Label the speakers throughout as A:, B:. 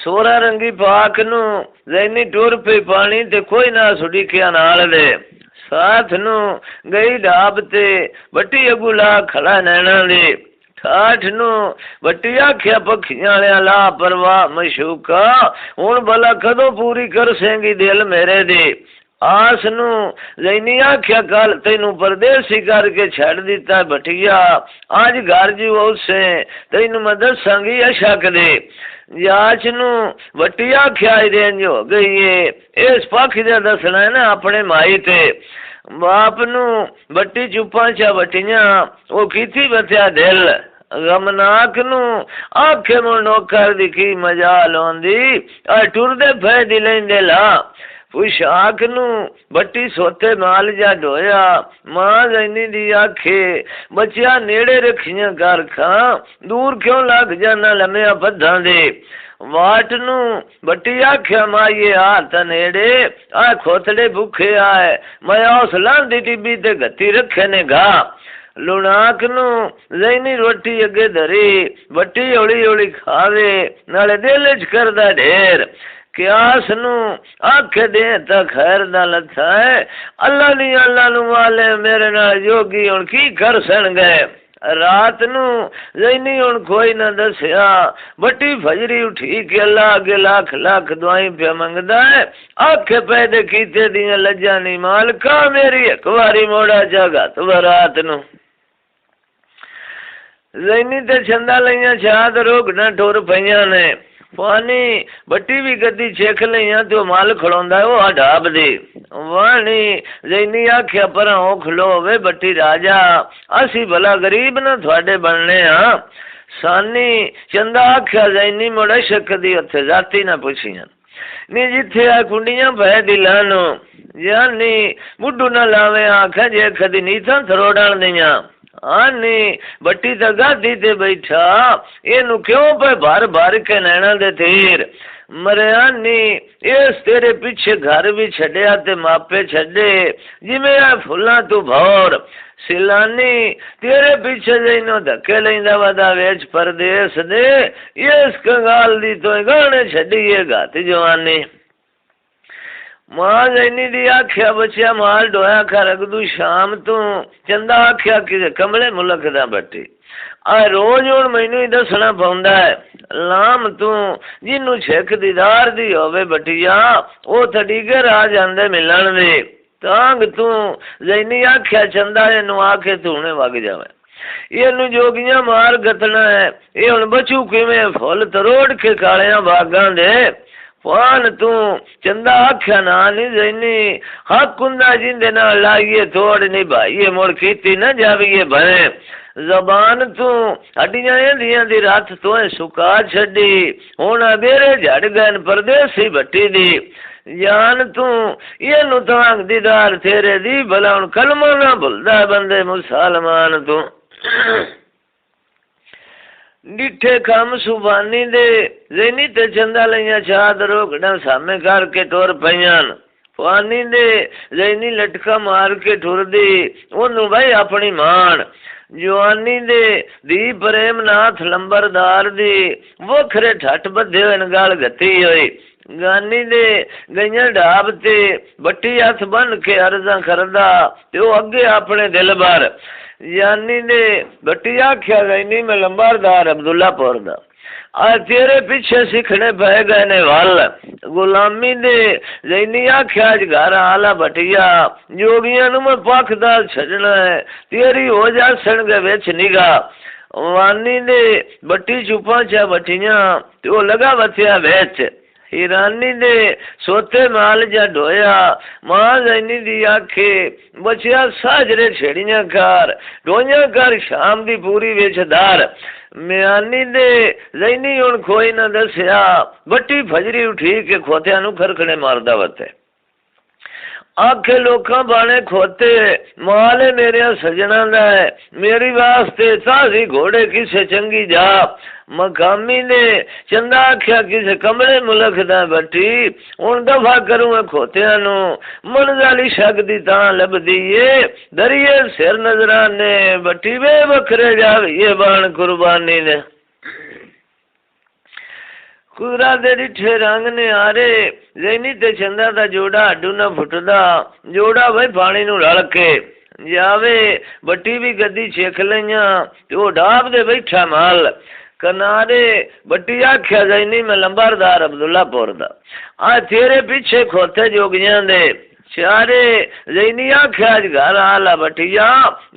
A: सोरा रंगी पाक नू जैनी टुर पे पानी ते कोई ना सुडिकिया नाल दे साथ नू गई ढाब ते बट्टी अगुला खड़ा नैना दे ठाठ नू बट्टी आख्या पखियां ला परवाह मशूका हुण भला कदों पूरी कर सेंगी दिल मेरे दे आस नू जैनी आख्या कल तेनू परदेसी करके छड़ दिता बटिया आज घर जी उसे तेनू मैं दसांगी अशक दे जाच नू बट्टी आख्या रेंज हो गई है इस पख दे दसना है ना अपने माई ते बाप नू बट्टी चुप्पा चा बटिया वो कीती बत्या दिल गमनाक नू आखे मुड़ नौकर दी की मजाल आंदी टुरदे फैदी लेंदे ला पुशाक नू बट्टी सोते माल जा ढोया मां जैनी दी आखे बच्चा नेड़े रखियां कर खां दूर क्यों लग जाना लम्या बद्धां दे वाट नू बट्टी आख्या माइये हाथ नेड़े आ खोतड़े भूखे आए मैं उस लांदी टिब्बी ते गत्ती रखे ने गा लुनाक नू जैनी रोटी अगे धरी बट्टी हौली हौली खावे नाले दिल च करदा ढेर क्यास नू आखे दे ता खैर दा लथा है अल्लाह नी अल्लाह नू वाले मेरे नाल जोगी हुण की कर सन गए रात नू जैनी हुण कोई ना दसिया बट्टी फजरी उठी के अल्लाह अगे लाख लाख दुआई पे मंगदा है आखे पैदे कीते दियां लज्जा नी मालका मेरी एक वारी मोड़ा जगा तू रात नू जैनी ते छंदा लइया छाद रोग न टुर पईयां ने पानी बट्टी भी गद्दी छेख लइया तो माल खड़ोंदा है वो ढाब दे वाणी जैनी आख्या पर ओ खलो वे बट्टी राजा असी भला गरीब न थोड़े बनने हाँ सानी चंदा आख्या जैनी मुड़ा शक दी उत्थे जाती ना पुछियां नी जिथे आ कुंडियां भै दिलानो जानी बुड्ढू न लावे आख्या जे खदी नीथा थरोड़न दियां आनी बट्टी तो गादी ते बैठा एनू क्यों पे भर भर के नैना दे तीर मरिया नी इस तेरे पीछे घर भी छड़िया ते मापे छड़े जिमें आ फुला तू भौर सिलानी तेरे पीछे जैनो धक्के लेंदा वदा वेच परदेस दे इस कंगाल दी तो गाने छड़िए गाती जवानी मां जैनी दी आख्या बच्चा माल डोया कर रखदू शाम तू चंदा आख्या कि कमले मुल्क दा बट्टी आ रोज हुण मैनू ही दसना पौंदा है लाम तू जिन्नू छेक दीदार दी होवे बटिया ओ थड़ीगे आ जांदे मिलन दे तांग तू जैनी आख्या चंदा इनू आखे तू हुणे वग जावे इनू जोगियां मार गतना है ये हुण बचू किवें फुल तरोड़ के कालियां बागां दे पान तू चंदा आख्या ना नी जैनी हक कुंदा जिंदे ना लाइए थोड़ निभाइए मुड़ कीती न जाविए भरे जबान तू हड्डियां दियां दी रात तो सुका छड़ी हुण बेरे झड़ गए परदेसी बट्टी दी जान तू ये नु तांग दीदार तेरे दी भला हुण कलमा ना भुलदा बंदे मुसलमान तू डिठे खम सुबानी दे जैनी ते चंदा लइया छाद रोकड़ा सामे करके टुर पईयां पानी दे जैनी लटका मार के ठुर दी ओनू भाई अपनी मान जवानी दे दी प्रेम नाथ लंबरदार दी वखरे ठट बधे हुए गाल गती हुई गानी दे गईया ढाब ते बट्टी हथ बन के अर्जा करदा ते ओ अगे अपने दिल बार यानी ने बट्टी आख्या गई मैं लंबरदार अब्दुल्लापुर दा आ तेरे पीछे सीखने पै गए ने वाल गुलामी दे जैनी आख्या घर आला बटिया जोगियां नु मैं पखदार छड़ना है तेरी हो जा सन गए विच निगा वानी दे बट्टी चुपा चा बटिया तो लगा बथिया विच हिरानी दे सोते माल जा ढोया मां जैनी दी आखे बचिया साजरे छेड़ियां कर ढोइया कर शाम दी पूरी वेचदार म्यानी दे जैनी हुण कोई ना दसिया बट्टी फजरी उठी के खोतिया नु खरखड़े मारदा वते आखे लोकां बाणे खोते माल मेरे सजना दा है मेरी वास्ते ताजी घोड़े किसे चंगी जा मकामी ने चंदा आख्या किसे कमरे मुल्क दा बट्टी हुण दफा करूं खोतिया नु मनजाली शकदी तां लभदी ए दरिए सिर नजराने बट्टी वे बखरे जाविए बाण कुर्बानी ने कुदरा दे डिठे रंग निहारे जैनी ते चंदा दा जोड़ा हड्डू ना फुटदा जोड़ा भाई पानी नू रल के जावे बट्टी भी गद्दी छेख लईयां ते ओ डाब दे बैठा माल कनारे बट्टी आख्या जैनी मैं लंबरदार अब्दुल्लापुर दा आ तेरे पीछे खोते जोगियां दे चारे जैनी आख्या घर आला बटिया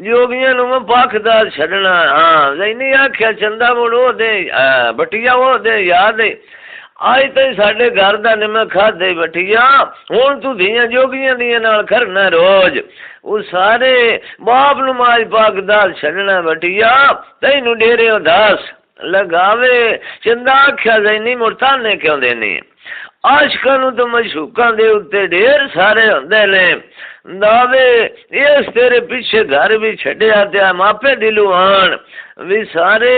A: जोगियां नू मैं पाखदा छड़ना हाँ जैनी आख्या चंदा मुड़ो दे बटिया वो दे याद आज तो साडे घर दा निम खादे बटिया हुण तू धियां जोगियां दियां नाल करना रोज वो सारे बाप नू माज पाकदा छड़ना बटिया तैनू डेरे उदास लगावे चंदा आख्या जैनी मुड़ताने क्यों देनी आशकां नू तो मशूकां दे उत्ते ढेर सारे हुंदे ने दावे इस तेरे पीछे घर भी छड्या ते मापे दिलू आण भी सारे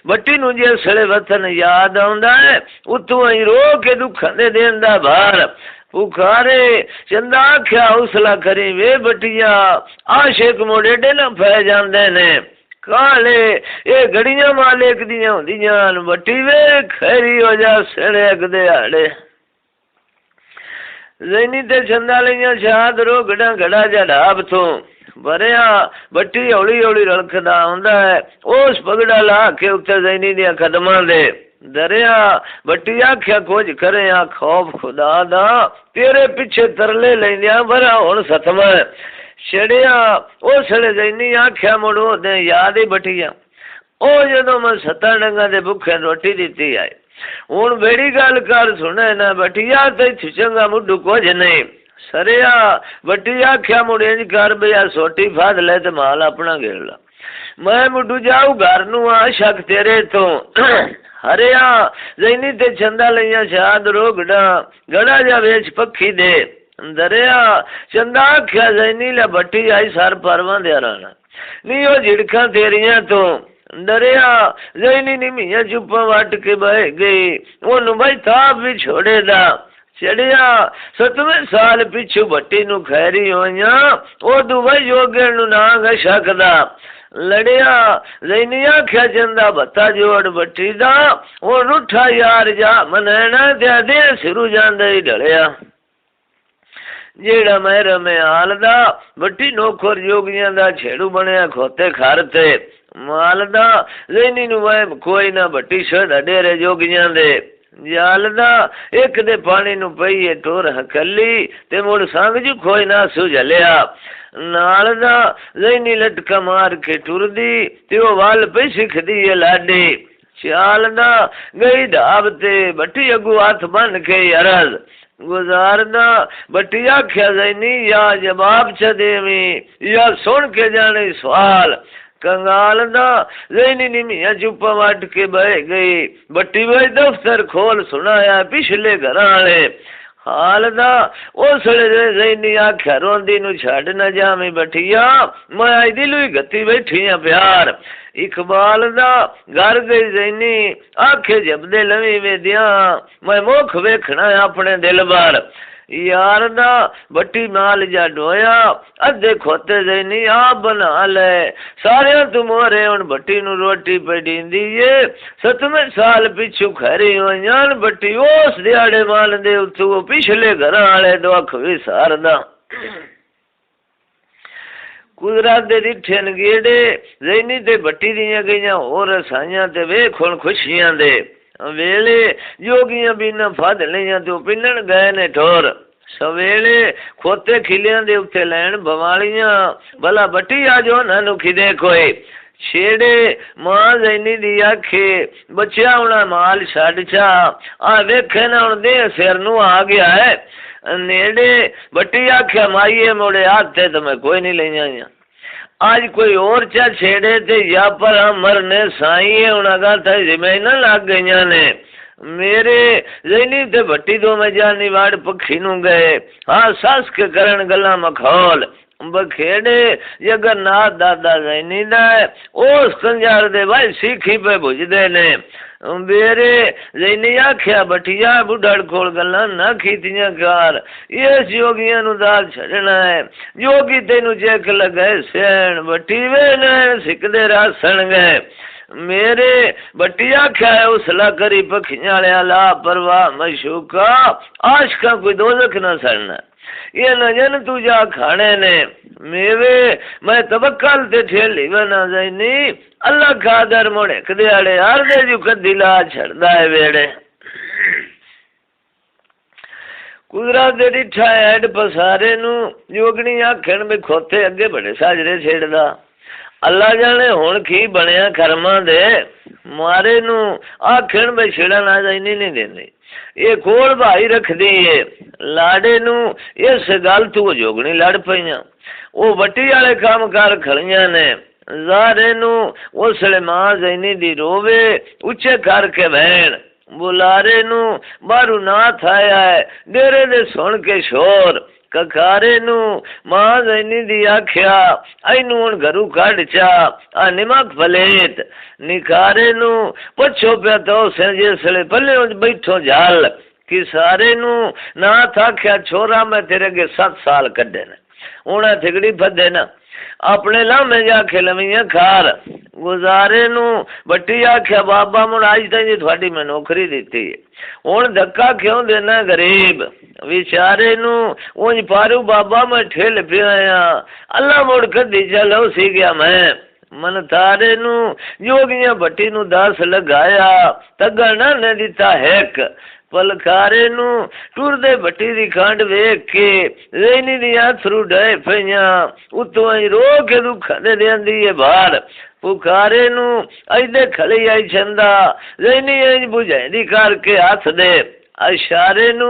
A: बट्टी नू जिसले वतन याद आउंदा है उतों ही रो के दुखां दे देंदा भार पुकारे चंदा आख्या हौसला करी वे बटिया आशिक मोड़े डे ना पै जांदे ने काले ये गड़ियां मालिक दियां हुंदियां बट्टी वे खैरी हो जा सड़े अगदे आड़े जैनी ते चंदा लिया शाद रो गड़ा गड़ा जा ढाब तो भरिया बट्टी हौली हौली रलखदा आंदा है उस पगड़ा ला के उत्ते जैनी दिया कदमां दे दरिया बट्टी आख्या कुछ करे आ खौफ खुदा दा तेरे पीछे तरले लैंदिया भरा हुण सतमा छड़िया उसले जैनी आख्या मुड़ो दे याद ही बटिया ओ जदों मैं 7 डंगा दे भुखे रोटी दिती है हुण बेड़ी गल कर सुने ना बटिया ते चंगा मुड्डू कुछ नहीं सरिया बट्टी आख्या मुड़े इंज कर भैया सोटी फाद ले ते माल अपना घेर ला मैं मुड्डू जाऊ घर नू आ शक तेरे तो हरिया जैनी ते चंदा लिया शाद रो गड़ा जा वेच पक्षी दे दरिया चंदा आख्या जैनी ला बट्टी आई सर परवा दे राना नी ओ झिड़का तेरिया तो दरिया जैनी नी मियाँ चुप्पा वट के बह गई ओनू भाई ताप भी छोड़े दा चढ़िया 7वें साल पिछू बट्टी नू खैरी होइया ओदू भाई जोगे नू नांग शकदा लड़िया जैनी आख्या चंदा बत्ता जोड़ बट्टी दा ओ रूठा यार जा मनैना ते दे सिरू जांदा ही ढलिया जेड़ा मेरा में हाल दा बट्टी नौकर जोगियां दा छेड़ू बनया खोते खारते माल दा जैनी नू वह कोई ना बट्टी छड़ डेरे जोगियां दे जाल दा एक दे पानी नू पईए टोर हकली ते मुड़ संग जू खोई ना सू जलिया नाल दा जैनी लटका मार के टुरदी ते ओ वाल पे सिखदी है लाडी चाल दा गई ढाब ते बट्टी अगू हाथ बन के अरज गुजारदा बट्टी आख्या जैनी या जवाब च देवी या सुन के जाने सवाल कंगाल दा जैनी नी मियाँ चुप्पा वट के बह गई बट्टी भाई दफ्तर खोल सुनाया पिछले घर आले हाल दा उसले जैनी आख्या रोंदी नू छड़ न जामी बटिया मैं आई दिल ही गती बैठी हाँ प्यार इकबाल दा घर गई जैनी आखे जबदे लवी वे दिया मैं मुख वेखना अपने दिल बार यार दा बट्टी माल जा डोया अद्धे खोते जैनी आप बना ले सारे तू मोरे हुण बट्टी नू रोटी पे दींदी ये 7वें साल पिछू खैरी होइयां बट्टी उस दिहाड़े माल दे उत्तों पिछले घर आले दुख विसारदा कुदरा दे डिठे नगेड़े जैनी ते बट्टी दियां गईयां होर रसाइयां ते वेख हुण खुशियां दे वेले जोगियां बिना फद लिया तो पिनन गए ने ठोर सवेले खोते खिलियां दे उत्ते लैन बवालियां भला बट्टी आ जो नानू खिदे कोई छेड़े मां जैनी दी आखे बच्चा हुणा माल छड़ चा आ वेखे ना हुण दे सिर नू आ गया है नेड़े बट्टी आख्या माइये मोड़े हाथे तो मैं कोई नहीं ले आज कोई और चा छेड़े ते या पर मरने साई हुणा था जमीन लग गई ने मेरे जैनी ते भट्टी दो में जानी वाड़ पक्षी नू गए हाँ सस के करण गला मखौल बखेड़े जगन्नाथ दादा जैनी दा उस कंजार दे भाई सीखी पे भुजदे ने मेरे जैनी आख्या बटिया बुढ़ड़ कोल गल्लां ना कीतियां कार इस जोगियां नू दाल छड़ना है जोगी तेनू चेक लगे सैन बटी वे नैन सिकदे रासन गए मेरे बट्टी आख्या है उसला करी पखियां वाले ला परवाह मशूका आशका कोई दोजख न सड़ना ये न जन तू जा खाने ने मेवे मैं तबक्कल ते ठेली बना जाइनी अल्लाह खादर मोड़े कदियाड़े हर दे जू कदी ला छड़दा है वेड़े कुदरत दे डिठा हैड पसारे नू जोगनी आखण में खोते अगे बड़े साजरे छेड़दा अल्लाह जाने हुण की बनया कर्मा दे मारे नू आखण में छेड़ा ना जाइनी नहीं देंदी ये कोल भाई रख दी है लाडे नू इस गल तू जोगनी लड़ पईयां वो बट्टी वाले काम कर खड़ियां ने ज़ारे नू उसले मां जैनी दी रोवे उच्चे करके बहन बुलारे नू बारू नाथ आया है डेरे दे सुन के शोर ककारे नू मां जैनी दी आख्या ऐनू हुण घरू कढ चा आ निमक फलेट निकारे नू पुछो पिया तो से जिसले पल्ले बैठो झाल कि सारे नू नाथ आख्या छोरा मैं तेरे अगे 7 साल कढे ने हुण थिगड़ी फदे ना अपने लामे जाके लमियां खार गुजारे नू बट्टी आख्या बाबा मुड़ आज तक थोड़ी मैं नौकरी दी हुण धक्का क्यों देना गरीब विचारे नू उंज पारू बाबा मैं ठेल पिया अल्लाह मुड़ कदी चलो सी गया मैं मन तारे नू जोगियां भट्टी नू 10 लगाया तगड़ा ने दिता हैक पलकारे नू टुरदे भट्टी दी खंड वेख के रेनी दी अथरू डे पईयां उतों ही रो के दुख दे देंदी है बाहर पुकारे नू ऐदे खली आई छंदा रेनी इंज बुझाईंदी करके हाथ दे इशारे नू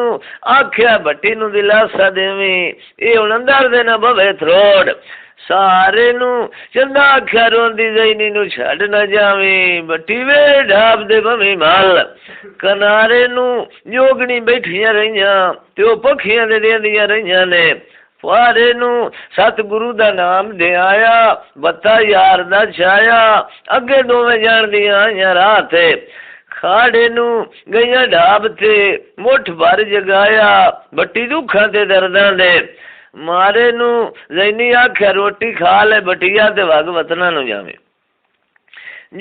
A: आख्या भट्टी नू दिलासा देवी ये हुण अंदर दे ना बवे थरोड़ सारे नू चंदा आख्या रोंदी जैनी नू छड़ न जावी बट्टी वे ढाब दे भवी माल कनारे नू जोगनी बैठियां रहियां ते ओ पखियां दे देंदियां रहियां ने फारे नू सतगुरु दा नाम दे आया बत्ता यार दा छाया अगे दोवें जान दियां आइयां राह ते खाड़े नू गईयां ढाब ते मुठ भर जगाया बट्टी दुखां ते दर्दां दे मारे नू जैनी आख्या रोटी खा ले बटिया ते वग वतना नू जावे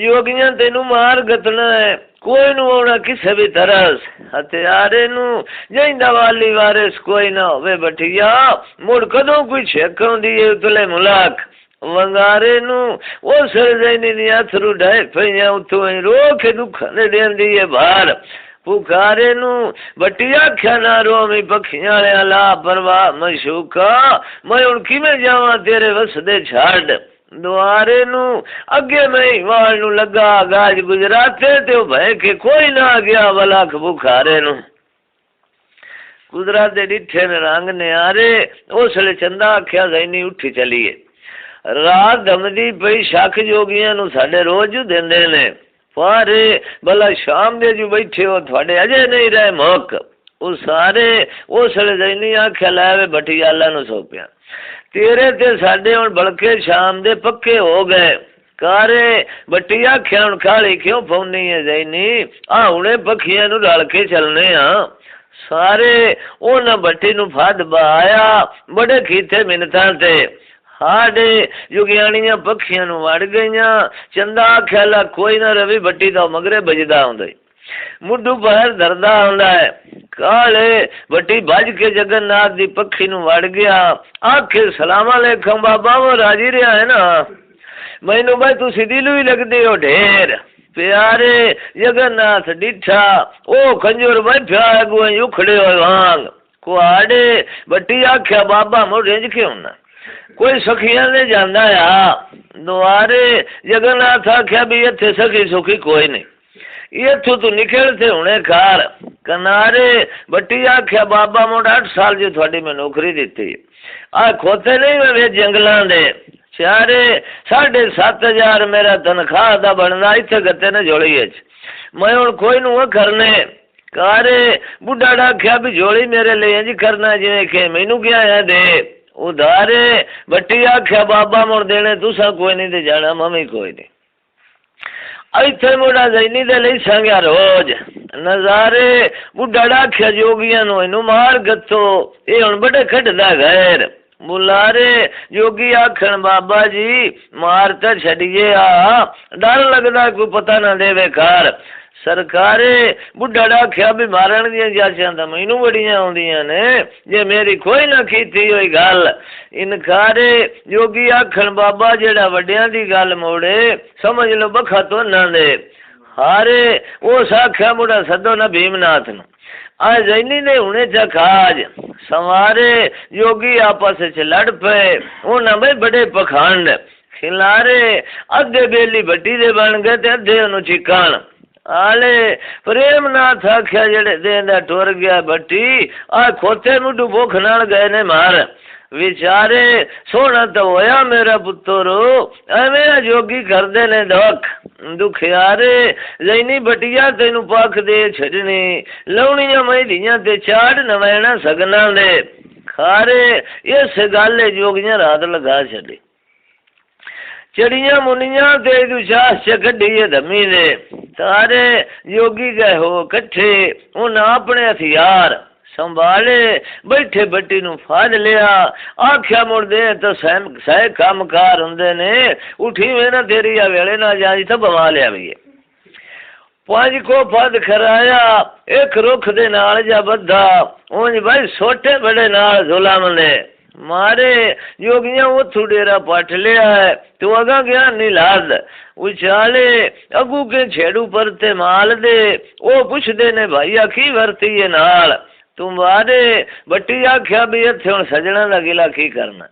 A: जोगियां तेनू मार गतना है कोई नू आना किसे भी तरस हथियारे नू जैंदा वाली वारिस कोई ना होवे बटिया मुड़ कदों कोई छेक आउंदी है उतले मुलाक वंगारे नू ओ सर जैनी दी अथरू ढाई पईयां उतों ही रो के दुख दे देंदी है बाहर पुकारे नू बट्टी आख्या ना रोमी पखियां वाले ला परवाह मशूका मैं हुण किवें जावां तेरे वसदे छड़ दुआरे नू अगे मैं वाल नू लगा गाज गुजराते ते भय के कोई ना गया वलाख बुखारे नू कुदरत दे डिठे ने रंग ने आरे उसले चंदा आख्या जैनी उठी चलीए रात दमदी पई शक जोगियां नू साडे रोज देंदे ने पारे भला शाम दे जू बैठे हो थोड़े अजे नहीं रहे मुक वो सारे उसले जैनी आख्या लावे भटियाला नू सौंपिया तेरे ते साडे हुण बलके शाम दे पक्के हो गए कारे बट्टी आख्या हुण खाली क्यों पौनी है जैनी आ हुणे पखियां नू रल के चलने सारे उन्हां भट्टी नू फद बहाया बड़े कीते मिन्नतां ते हाडे जुगियानियां पखियां नू वड़ गईयां चंदा आख्या ला कोई ना रवि भट्टी दा मगरे बजदा हुंदा मुड्डू बाहर दरदा हुंदा है काले भट्टी भज के जगन्नाथ दी पखी नू वड़ गया आखे सलाम अलैकुम बाबा वो राजी रहा है ना मैनू भाई तू सीधी लुई लगदी हो ढेर प्यारे जगन्नाथ डिठा ओ खंजूर बैठा अगुआ उखड़े हो वांग कुआड़े भट्टी आख्या बाबा मुड़ रेंज के होना कोई सखियां ने जाना आ दुआरे जगन्नाथ आख्या भी इत्थे सखी सुखी कोई नहीं इत्थों तू निकल थे हुणे कार कनारे भट्टी आख्या बाबा मुड़ 8 साल जो थोड़ी मैं नौकरी दी आ खोते नहीं वे जंगलों दे सारे 7,500 मेरा तनख्वाह दा बनना इत्थे गते ने जोड़ी मैं हुण कोई नू करने कारे बुढ़ा आख्या भी जोड़ी मेरे लिए इंज करना जिवें कि मैनू क्या है दे उधारे भट्टी आख्या बाबा मुड़ देने तुसा कोई नहीं दे जाना मम्मी कोई नहीं इत्थे मुड़ा जैनी दे लई संग्या रोज नजारे बुढ़ा आख्या जोगियां नू इनू मार गत्तो ये हुण बड़े खड्डदा गैर बुलारे जोगी आखन बाबा जी मार तो छड़िए आ, डर लगदा कोई पता ना देवे कार। सरकारे बुढ़ा आख्या भी मारन दियां जाचां तां मैनू बड़ियां आउंदियां ने, जे मेरी कोई ना कीती होई गल। इनकारे जोगी आखन बाबा जेड़ा वड्डियां दी गल मोड़े समझ लो बखा तो ना दे। हारे उस आख्या मुड़ा सदो ना भीमनाथ नू। आज जैनी ने हुणे चखाज संवारे योगी आपस च लड़ पे, उन्हां में बड़े पखंड खिलारे। अद्धे बेली भट्टी दे बन गए ते अद्धे उन्हों चिकान आले। प्रेम नाथ आख्या जेड़े देंदा टुर गया भट्टी, आ खोते मुंडू भुख नाल गए ने मार। विचारे सोना तो होया मेरा पुत्रो, एवें जोगी करदे ने दुखियारे। जैनी बटिया तेनू पख दे छड़नी, लौणियां महिलियां ते चाड़ नवैना सगना दे। खारे इस गल जोगियां रात लगा छड़ी, चढ़िया मुनिया ते दुचास च कढ़िए धमी दे। तारे योगी गए हो कट्ठे, उन्हें अपने हथियार संभाले बैठे बट्टी नू फाड़ लिया। आख्या मुड़ दे तो सह कामकार हुंदे ने, उठी में ना तेरी आ वेले ना जाई तो बवा लिया भी। पंज को पद खराया एक रुख दे नाल जा बद्धा, उंज भाई सोटे बड़े नाल जुलम ने मारे। योगियां उथू डेरा पट लिया है तो अगा गया नीलाद। उचाले अगू के छेड़ू परते माल दे, ओ पुछदे ने भाई की वरती है नाल। तुम्हारे बट्टी आख्या भी इत्थे हुण सजना दा गिला की करना।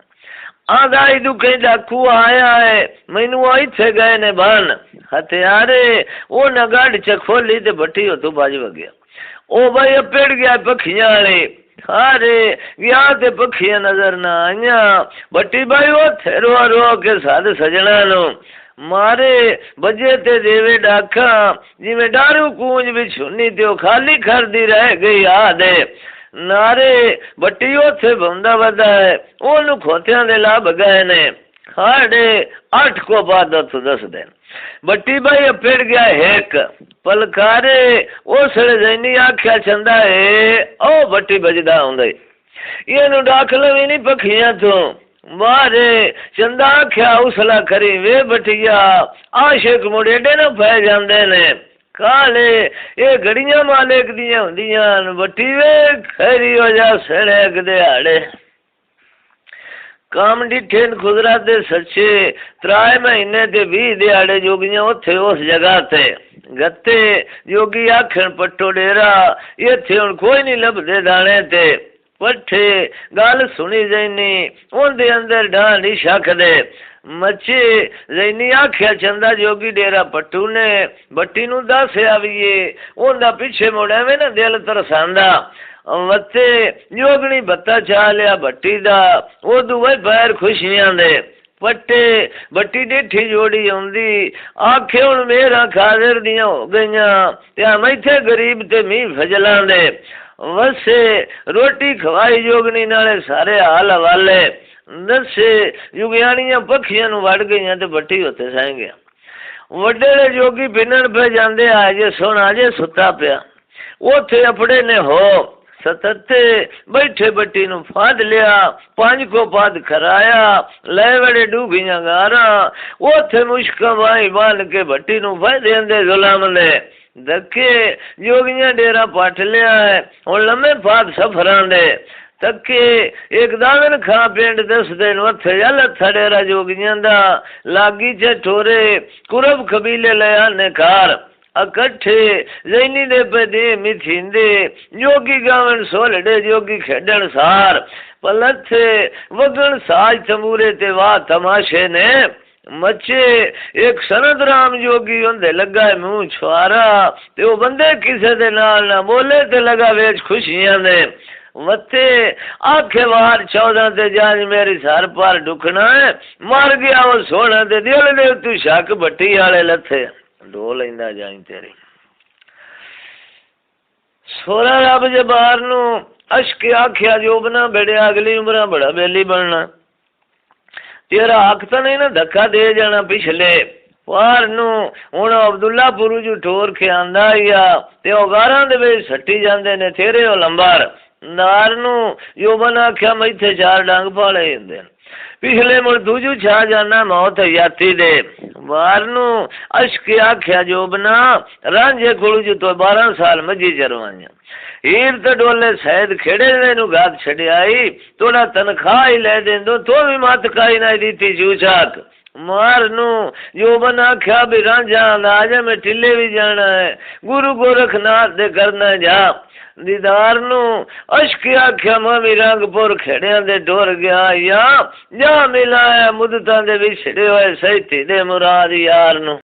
A: आगाई दुखे डाकू आया है मैनू इत्थे गए ने बन हथियारे। ओ नगाड़ च खोली ते बट्टी उतों बज गया। ओ भाई अपेड़ गया पखियां वाले। हारे गया ते पखियां नजर ना आईया। बट्टी भाई उथे रो रो के साध सजना नु मारे। बजे ते देवे डाका जिवें डारू कूंज बिछुनी ते खाली खरदी रह गई आदे नारे। बट्टी उथे बंदा वदा है, ओनू खोतियां दे लाभ गए ने। खाड़े 8 को बाद 10 दिन बट्टी भाई अपेड़ गया एक पलकारे। उस जैनी आख्या चंदा है ओ बट्टी बजदा आउंदे, इनू डाक लवी नहीं पखियां तो मारे। चंदा आख्या उसला करी वे बटिया, आशिक मुड़ेडे न पै जांदे ने काले। ये गड़ियां मालिक दियां हुंदियां, बट्टी वे खैरी हो जा सड़क दिहाड़े। काम डिठे खुदरा दे सच्चे 3 महीने ते 20 दिहाड़े जोगियां उथे उस जगह ते गत्ते। जोगी आखन पट्टो डेरा इत्थे हुण कोई नहीं लभदे दाने ते पट्ठे। गल सुनी जैनी उंदे अंदर ढां नहीं शकदे मचे। जैनी आख्या चंदा जोगी डेरा पट्टू ने बट्टी नू दस्या भी उंदा पिछे मुड़े में ना दिल तरसांदा वत्ते। जोगनी बत्ता चा लिया बट्टी दा, उदू वे पैर खुशियां दे पट्टे। बट्टी डेठी जोड़ी आउंदी आखे हुण मेरा खादर दियां हो गईयां ते मैथे गरीब ते मीह फजलां दे वसे। रोटी खवाई जोगनी नाले सारे हाल हवाले दसे। जुगियानियां पखियां नू वड़ गईयां ते बट्टी उत्ते सह गया। वड्डेले जोगी पिनण पे जांदे आजे सोना जे सुता पिया उथे अपड़े ने हो सतते बैठे बट्टी नू फाद लिया। 5 को पद खराया ले बड़े डूबियां गारा। उथे मुश्का बाई बांध के बट्टी नू फायदे देंदे जुलाम ने धक्के। जोगियां डेरा पट लिया है हुण लम्मे फाद सफरां दे तके। एक दावन खा पिंड 10 दिन उथे जल थड़ेरा जोगियां दा लागी च ठोरे। कुरब कबीले ले आने कार अकट्ठे जैनी दे पदे मिथिंदे। जोगी गावन सोलड़े जोगी खेडन सार पलथे वगन साज तंबूरे ते वाह तमाशे ने मचे। एक सनद राम जोगी उंदे लगा मुंह छुआरा ते ओ बंदे किसे दे नाल ना बोले ते लगा वेच खुशियां ने वत्ते। आखे वार 14 ते जाज मेरी सर पर दुखना है मर गया वो सोना ते दिल दे तू शक बट्टी वाले लथे डो लेंदा जाई तेरी। सोरा रब जबार नू अशक आख्या जोबना बेड़े अगली उम्र बड़ा बेली बनना। तेरा हक तो नहीं ना धक्का दे जाना पिछले पार नू। हुण अब्दुल्ला पुरू जू ठोर के आंदा या ते ओ गारां दे विच सट्टी जांदे ने तेरे ओ लंबर ਨਾਰ ਨੂੰ ਯੋਬਨ ਆਖਿਆ ਮੈਂ ਇੱਥੇ 4 ਡੰਗ ਪਾਲੇ ਹੁੰਦੇ ਪਿਛਲੇ ਮੁੜ ਦੂਜੂ ਛਾ ਜਾਣਾ ਮੌਤ ਯਾਤੀ ਦੇ ਵਾਰ ਨੂੰ ਅਸ਼ਕ ਆਖਿਆ ਜੋਬਨਾ ਰਾਂਝੇ ਕੋਲ ਜੋ 12 ਸਾਲ ਮੱਝੀ ਚਰਵਾਈਆਂ ਹੀਰ ਤੇ ਡੋਲੇ ਸੈਦ ਖੇੜੇ ਨੂੰ ਗਾਤ ਛੜਿਆਈ ਥੋੜਾ ਤਨਖਾਹ ਹੀ ਲੈ ਦੇਂਦੋ ਤੋ ਵੀ ਮਤ ਕਾਈ ਨਾ ਦਿੱਤੀ ਜੂਛਾਕ ਮਾਰ ਨੂੰ ਜੋਬਨ ਆਖਿਆ ਵੀ ਰਾਂਝਾ ਅੰਦਾਜ਼ ਮੈਂ ਟਿੱਲੇ ਵੀ ਜਾਣਾ ਹੈ ਗੁਰੂ ਗੋਰਖਨਾਥ ਦੇ ਕਰਨਾ ਜਾ ਦੀਦਾਰ ਨੂੰ ਅਸ਼ਕ ਆਖਿਆ ਮੈਂ ਵੀ ਰੰਗਪੁਰ ਖੇੜਿਆਂ ਦੇ ਡੋਰ ਗਿਆ ਜਾਂ ਮਿਲਾਇਆ ਮੁੱਦਤਾਂ ਦੇ ਵਿਛੜੇ ਹੋਏ ਸਹਿਤੀ ਦੇ ਮੁਰਾਦ ਯਾਰ ਨੂੰ।